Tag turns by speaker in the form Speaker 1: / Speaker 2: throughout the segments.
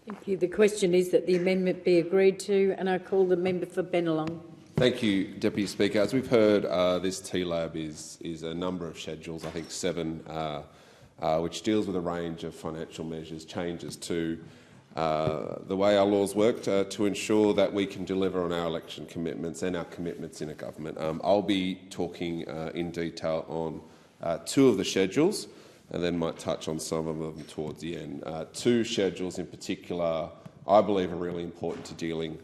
Speaker 1: Thank you. The question is that the amendment be agreed to, and I call the member for Bennelong.
Speaker 2: Thank you, Deputy Speaker. As we've heard, this TLAB is a number of schedules, I think 7, which deals with a range of financial measures, changes to the way our laws work to ensure that we can deliver on our election commitments and our commitments in a government. I'll be talking in detail on 2 of the schedules, and then might touch on some of them towards the end. 2 schedules in particular I believe are really important to dealing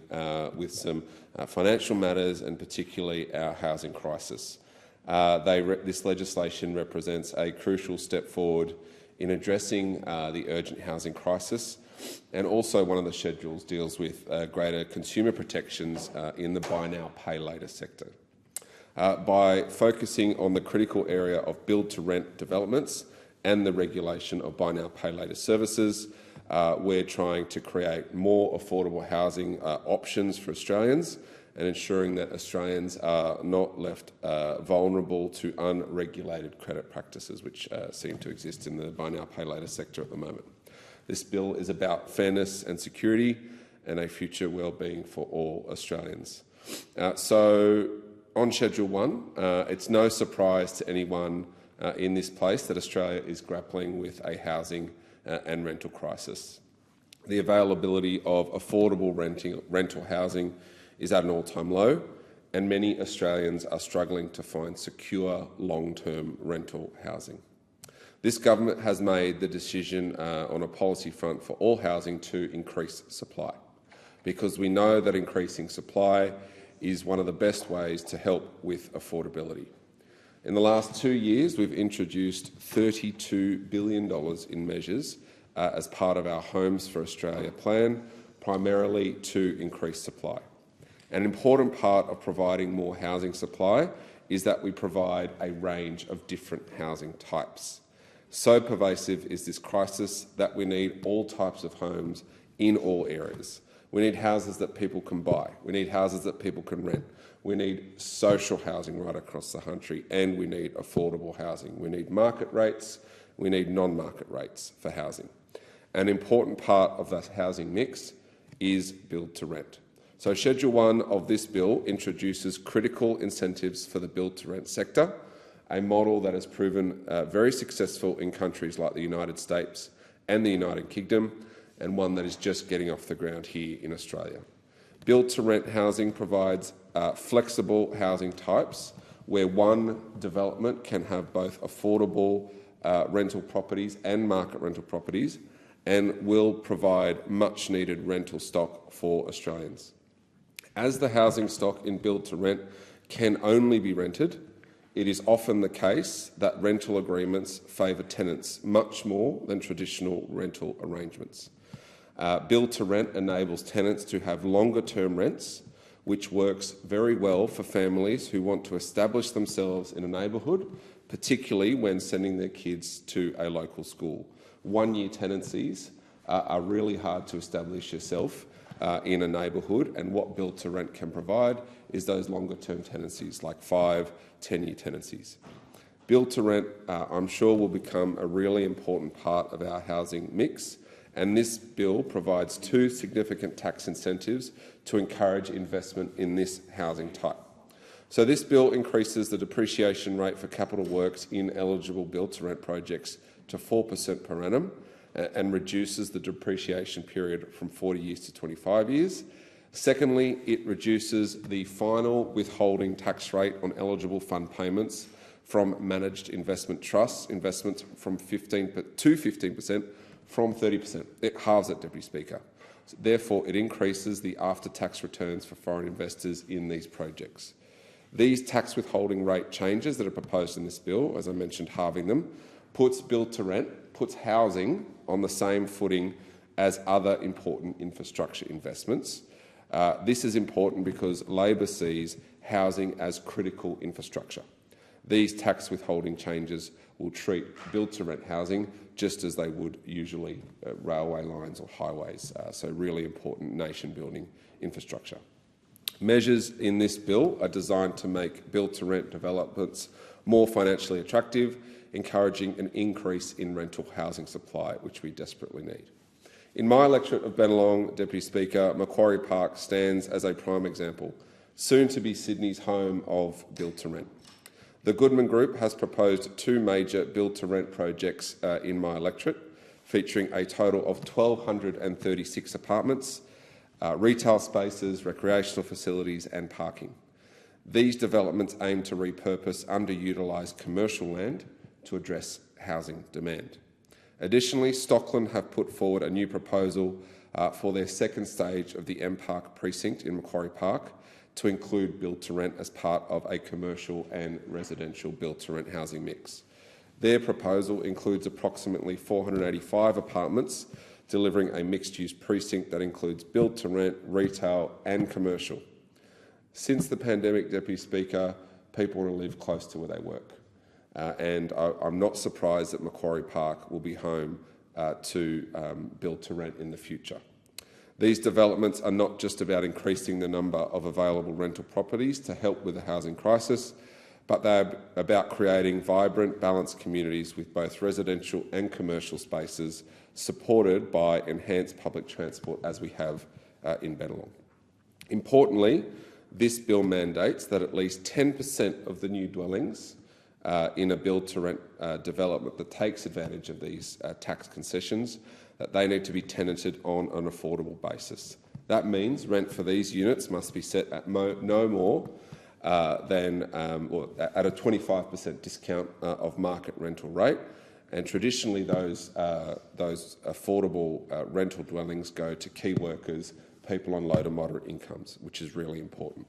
Speaker 2: with some financial matters and particularly our housing crisis. This legislation represents a crucial step forward in addressing the urgent housing crisis, and also one of the schedules deals with greater consumer protections in the buy now, pay later sector. By focusing on the critical area of build-to-rent developments and the regulation of buy now, pay later services, we're trying to create more affordable housing options for Australians and ensuring that Australians are not left vulnerable to unregulated credit practices, which seem to exist in the buy now, pay later sector at the moment. This bill is about fairness and security and a future well-being for all Australians. So, on Schedule 1, it's no surprise to anyone in this place that Australia is grappling with a housing and rental crisis. The availability of affordable rental housing is at an all-time low, and many Australians are struggling to find secure long-term rental housing. This government has made the decision on a policy front for all housing to increase supply, because we know that increasing supply is one of the best ways to help with affordability. In the last 2 years, we've introduced $32 billion in measures as part of our Homes for Australia plan, primarily to increase supply. An important part of providing more housing supply is that we provide a range of different housing types. So pervasive is this crisis that we need all types of homes in all areas. We need houses that people can buy. We need houses that people can rent. We need social housing right across the country, and we need affordable housing. We need market rates. We need non-market rates for housing. An important part of that housing mix is build-to-rent. So Schedule 1 of this bill introduces critical incentives for the build-to-rent sector, a model that has proven very successful in countries like the United States and the United Kingdom, and one that is just getting off the ground here in Australia. Build-to-rent housing provides flexible housing types where one development can have both affordable rental properties and market rental properties, and will provide much-needed rental stock for Australians. As the housing stock in build-to-rent can only be rented, it is often the case that rental agreements favour tenants much more than traditional rental arrangements. Build-to-rent enables tenants to have longer-term rents, which works very well for families who want to establish themselves in a neighbourhood, particularly when sending their kids to a local school. One-year tenancies are really hard to establish yourself in a neighbourhood, and what build-to-rent can provide is those longer-term tenancies, like 5-, 10-year tenancies. Build-to-rent, I'm sure, will become a really important part of our housing mix, and this bill provides 2 significant tax incentives to encourage investment in this housing type. So this bill increases the depreciation rate for capital works in eligible build-to-rent projects to 4% per annum and reduces the depreciation period from 40 years to 25 years. Secondly, it reduces the final withholding tax rate on eligible fund payments from managed investment trusts, investments from 15% to 15% from 30%. It halves it, Deputy Speaker. Therefore, it increases the after-tax returns for foreign investors in these projects. These tax withholding rate changes that are proposed in this bill, as I mentioned, halving them, puts build-to-rent, puts housing on the same footing as other important infrastructure investments. This is important because Labor sees housing as critical infrastructure. These tax withholding changes will treat build-to-rent housing just as they would usually railway lines or highways, so really important nation-building infrastructure. Measures in this bill are designed to make build-to-rent developments more financially attractive, encouraging an increase in rental housing supply, which we desperately need. In my electorate of Bennelong, Deputy Speaker, Macquarie Park stands as a prime example, soon to be Sydney's home of build-to-rent. The Goodman Group has proposed 2 major build-to-rent projects in my electorate, featuring a total of 1,236 apartments, retail spaces, recreational facilities and parking. These developments aim to repurpose underutilised commercial land to address housing demand. Additionally, Stockland have put forward a new proposal for their second stage of the M Park precinct in Macquarie Park to include build-to-rent as part of a commercial and residential build-to-rent housing mix. Their proposal includes approximately 485 apartments, delivering a mixed-use precinct that includes build-to-rent, retail and commercial. Since the pandemic, Deputy Speaker, people want to live close to where they work. And I'm not surprised that Macquarie Park will be home to build-to-rent in the future. These developments are not just about increasing the number of available rental properties to help with the housing crisis, but they're about creating vibrant, balanced communities with both residential and commercial spaces supported by enhanced public transport as we have in Bennelong. Importantly, this bill mandates that at least 10% of the new dwellings in a build-to-rent development that takes advantage of these tax concessions, that they need to be tenanted on an affordable basis. That means rent for these units must be set at no more than or at a 25% discount of market rental rate. And traditionally, those affordable rental dwellings go to key workers, people on low to moderate incomes, which is really important.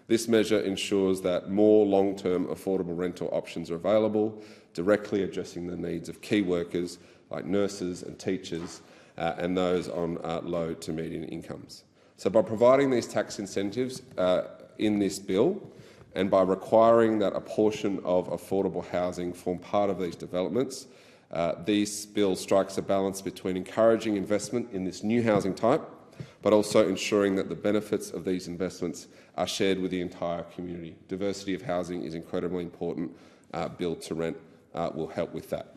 Speaker 2: This measure ensures that more long-term affordable rental options are available, directly addressing the needs of key workers like nurses and teachers and those on low to median incomes. So by providing these tax incentives in this bill and by requiring that a portion of affordable housing form part of these developments, this bill strikes a balance between encouraging investment in this new housing type but also ensuring that the benefits of these investments are shared with the entire community. Diversity of housing is incredibly important. Build-to-rent will help with that.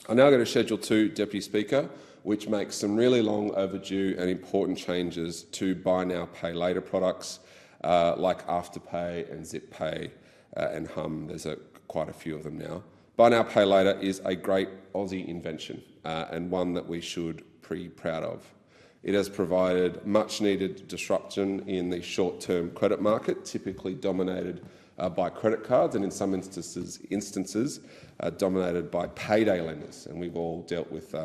Speaker 2: I now go to Schedule 2, Deputy Speaker, which makes some really long overdue and important changes to buy now, pay later products like Afterpay and ZipPay and Hum. There's quite a few of them now. Buy now, pay later is a great Aussie invention and one that we should be proud of. It has provided much-needed disruption in the short-term credit market, typically dominated by credit cards and in some instances dominated by payday lenders. And we've all dealt with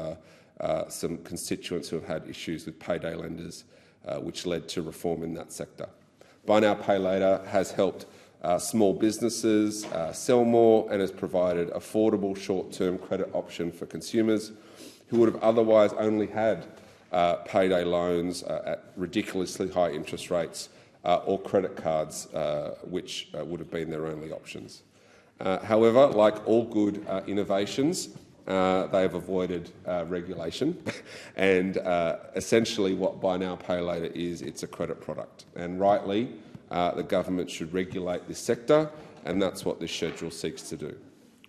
Speaker 2: some constituents who have had issues with payday lenders, which led to reform in that sector. Buy now, pay later has helped small businesses sell more and has provided affordable short-term credit option for consumers who would have otherwise only had payday loans at ridiculously high interest rates or credit cards, which would have been their only options. However, like all good innovations, they have avoided regulation. And essentially what Buy Now, Pay Later is, it's a credit product. And rightly, the government should regulate this sector, and that's what this schedule seeks to do.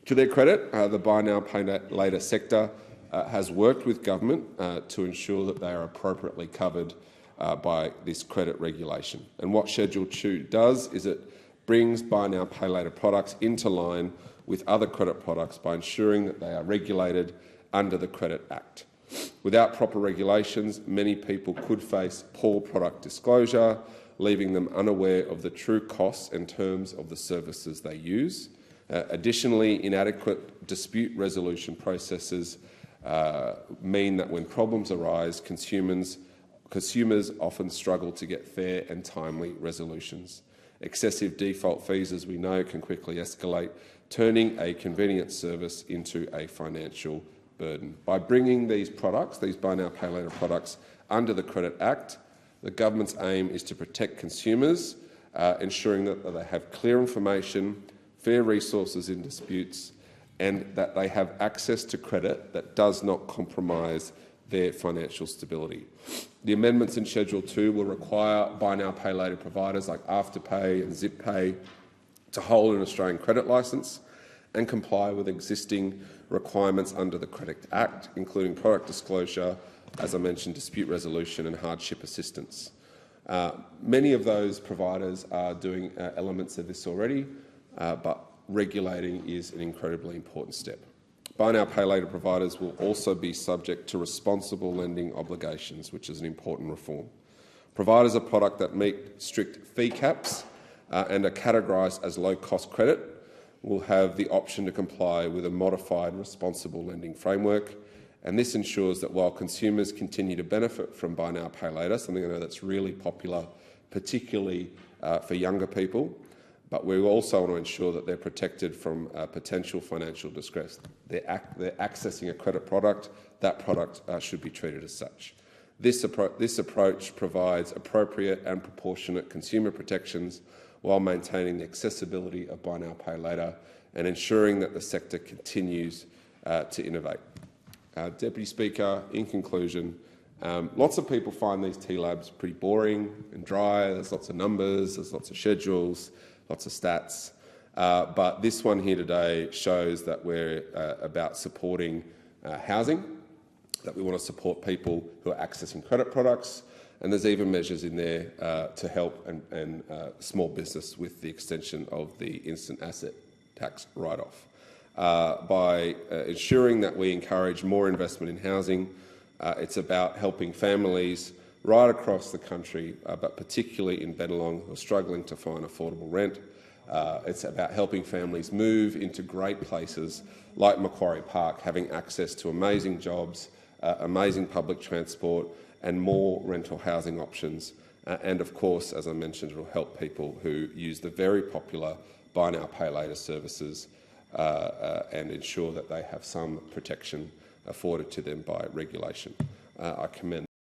Speaker 2: To their credit, the Buy Now, Pay Later sector has worked with government to ensure that they are appropriately covered by this credit regulation. And what Schedule 2 does is it brings Buy Now, Pay Later products into line with other credit products by ensuring that they are regulated under the Credit Act. Without proper regulations, many people could face poor product disclosure, leaving them unaware of the true costs and terms of the services they use. Additionally, inadequate dispute resolution processes mean that when problems arise, consumers often struggle to get fair and timely resolutions. Excessive default fees, as we know, can quickly escalate, turning a convenient service into a financial burden. By bringing these products, these Buy Now, Pay Later products, under the Credit Act, the government's aim is to protect consumers, ensuring that they have clear information, fair resources in disputes, and that they have access to credit that does not compromise their financial stability. The amendments in Schedule 2 will require Buy Now, Pay Later providers like Afterpay and ZipPay to hold an Australian credit licence and comply with existing requirements under the Credit Act, including product disclosure, as I mentioned, dispute resolution and hardship assistance. Many of those providers are doing elements of this already, but regulating is an incredibly important step. Buy now, pay later providers will also be subject to responsible lending obligations, which is an important reform. Providers of product that meet strict fee caps and are categorised as low-cost credit will have the option to comply with a modified responsible lending framework, and this ensures that while consumers continue to benefit from buy now, pay later, something I know that's really popular, particularly for younger people, but we also want to ensure that they're protected from potential financial distress. They're accessing a credit product. That product should be treated as such. This approach provides appropriate and proportionate consumer protections while maintaining the accessibility of buy now, pay later and ensuring that the sector continues to innovate. Deputy Speaker, in conclusion, lots of people find these TLABs pretty boring and dry. There's lots of numbers, there's lots of schedules, lots of stats. But this one here today shows that we're about supporting housing, that we want to support people who are accessing credit products, and there's even measures in there to help and small business with the extension of the instant asset tax write-off. By ensuring that we encourage more investment in housing, it's about helping families right across the country, but particularly in Bennelong, who are struggling to find affordable rent. It's about helping families move into great places like Macquarie Park, having access to amazing jobs, amazing public transport and more rental housing options. And of course, as I mentioned, it will help people who use the very popular buy now, pay later services and ensure that they have some protection afforded to them by regulation. I commend